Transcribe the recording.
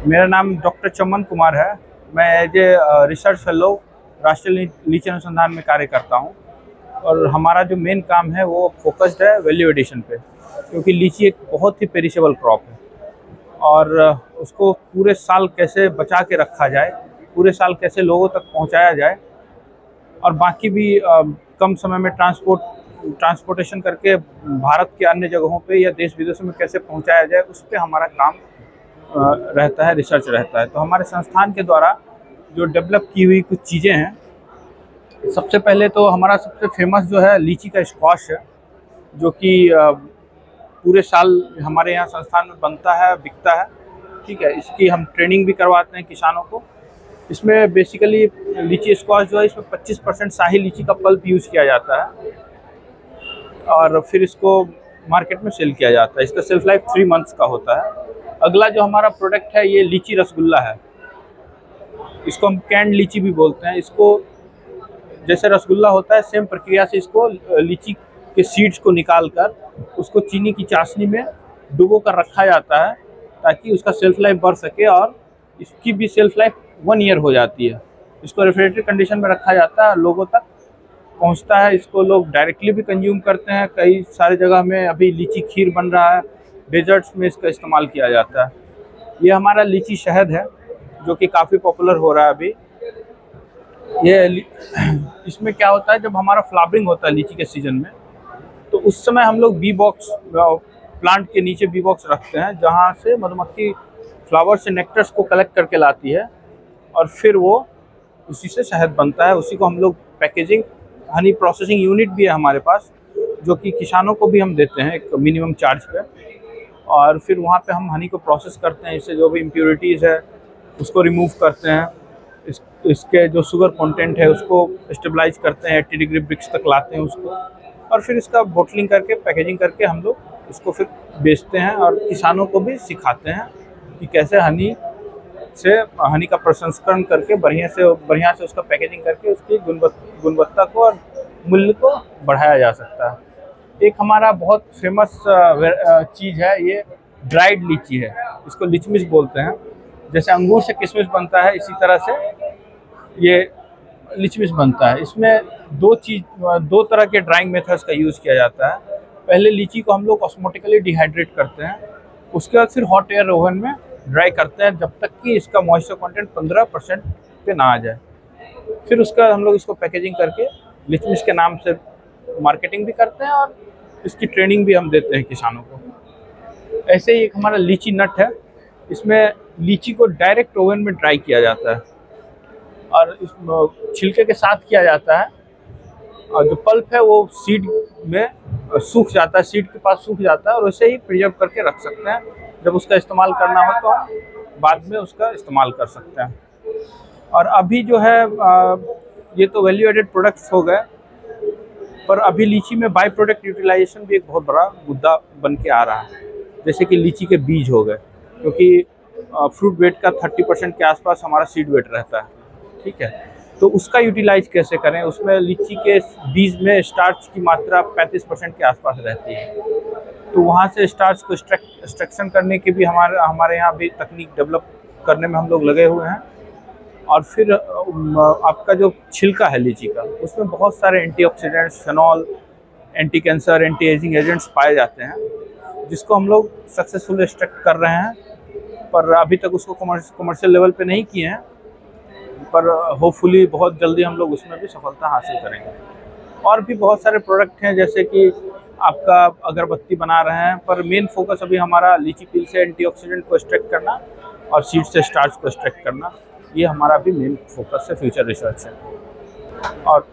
मेरा नाम डॉक्टर चमन कुमार है। मैं एज ए रिसर्च फेलो राष्ट्रीय लीची अनुसंधान में कार्य करता हूँ। और हमारा जो मेन काम है वो फोकस्ड है वैल्यू एडिशन पे, क्योंकि लीची एक बहुत ही पेरिशेबल क्रॉप है। और उसको पूरे साल कैसे बचा के रखा जाए, पूरे साल कैसे लोगों तक पहुँचाया जाए, और बाकी भी कम समय में ट्रांसपोर्टेशन करके भारत के अन्य जगहों पे या देश विदेशों में कैसे पहुँचाया जाए, उस पर हमारा काम रहता है, रिसर्च रहता है। तो हमारे संस्थान के द्वारा जो डेवलप की हुई कुछ चीज़ें हैं, सबसे पहले तो हमारा सबसे फेमस जो है लीची का स्क्वाश है, जो कि पूरे साल हमारे यहाँ संस्थान में बनता है, बिकता है। ठीक है, इसकी हम ट्रेनिंग भी करवाते हैं किसानों को। इसमें बेसिकली लीची स्क्वाश जो है, इसमें 25% शाही लीची का पल्प यूज़ किया जाता है और फिर इसको मार्केट में सेल किया जाता है। इसका सेल्फ लाइफ 3 मंथ्स का होता है। अगला जो हमारा प्रोडक्ट है ये लीची रसगुल्ला है। इसको हम कैंड लीची भी बोलते हैं। इसको जैसे रसगुल्ला होता है, सेम प्रक्रिया से इसको लीची के सीड्स को निकाल कर उसको चीनी की चाशनी में डुबो कर रखा जाता है, ताकि उसका सेल्फ लाइफ बढ़ सके। और इसकी भी सेल्फ लाइफ 1 ईयर हो जाती है। इसको रेफ्रिजरेटेड कंडीशन में रखा जाता है, लोगों तक पहुंचता है। इसको लोग डायरेक्टली भी कंज्यूम करते हैं। कई सारी जगह में अभी लीची खीर बन रहा है, डेजर्ट्स में इसका इस्तेमाल किया जाता है। ये हमारा लीची शहद है, जो कि काफ़ी पॉपुलर हो रहा है अभी। इसमें क्या होता है, जब हमारा फ्लावरिंग होता है लीची के सीजन में, तो उस समय हम लोग बी बॉक्स, प्लांट के नीचे बी बॉक्स रखते हैं, जहाँ से मधुमक्खी फ्लावर से नेक्टर्स को कलेक्ट करके लाती है और फिर वो उसी से शहद बनता है। उसी को हम लोग पैकेजिंग, हनी प्रोसेसिंग यूनिट भी है हमारे पास, जो कि किसानों को भी हम देते हैं एक मिनिमम चार्ज पे। और फिर वहाँ पे हम हनी को प्रोसेस करते हैं, इससे जो भी इम्प्योरिटीज़ है उसको रिमूव करते हैं। इसके जो शुगर कंटेंट है उसको स्टेबलाइज करते हैं, 80 डिग्री ब्रिक्स तक लाते हैं उसको। और फिर इसका बोटलिंग करके, पैकेजिंग करके हम लोग इसको फिर बेचते हैं और किसानों को भी सिखाते हैं कि कैसे हनी का प्रसंस्करण करके बढ़िया से उसका पैकेजिंग करके उसकी गुणवत्ता को और मूल्य को बढ़ाया जा सकता है। एक हमारा बहुत फेमस चीज़ है, ये ड्राइड लीची है। इसको लिचमिस बोलते हैं। जैसे अंगूर से किशमिश बनता है, इसी तरह से ये लिचमिस बनता है। इसमें दो तरह के ड्राइंग मेथड्स का यूज़ किया जाता है। पहले लीची को हम लोग ऑस्मोटिकली डिहाइड्रेट करते हैं, उसके बाद फिर हॉट एयर ओवन में ड्राई करते हैं, जब तक कि इसका मॉइस्चर कंटेंट 15% पे ना आ जाए। फिर उसका हम लोग इसको पैकेजिंग करके लिचमिस के नाम से मार्केटिंग भी करते हैं और इसकी ट्रेनिंग भी हम देते हैं किसानों को। ऐसे ही एक हमारा लीची नट है। इसमें लीची को डायरेक्ट ओवन में ड्राई किया जाता है और इस छिलके के साथ किया जाता है। और जो पल्प है वो सीड में सूख जाता है, सीड के पास सूख जाता है, और वैसे ही प्रिजर्व करके रख सकते हैं। जब उसका इस्तेमाल करना हो तो बाद में उसका इस्तेमाल कर सकते हैं। और अभी जो है ये तो वैल्यू एडेड प्रोडक्ट्स हो गए, पर अभी लीची में बाई प्रोडक्ट यूटिलाइजेशन भी एक बहुत बड़ा मुद्दा बन के आ रहा है। जैसे कि लीची के बीज हो गए, क्योंकि फ्रूट वेट का 30% के आसपास हमारा सीड वेट रहता है। ठीक है, तो उसका यूटिलाइज कैसे करें। उसमें लीची के बीज में स्टार्च की मात्रा 35% के आसपास रहती है। तो वहाँ से स्टार्च को एक्सट्रैक्शन करने की भी हमारे यहाँ भी तकनीक डेवलप करने में हम लोग लगे हुए हैं। और फिर आपका जो छिलका है लीची का, उसमें बहुत सारे antioxidants, phenol, anti cancer, anti ageing agents पाए जाते हैं, जिसको हम लोग सक्सेसफुल एक्सट्रैक्ट कर रहे हैं। पर अभी तक उसको कमर्शियल लेवल पे नहीं किए हैं, पर होपफुली बहुत जल्दी हम लोग उसमें भी सफलता हासिल करेंगे। और भी बहुत सारे प्रोडक्ट हैं, जैसे कि आपका अगरबत्ती बना रहे हैं, पर मेन फोकस अभी हमारा लीची पील से एंटीऑक्सीडेंट को एक्सट्रैक्ट करना और सीड से स्टार्च को एक्सट्रैक्ट करना, ये हमारा भी मेन फोकस है, फ्यूचर रिसर्च है। और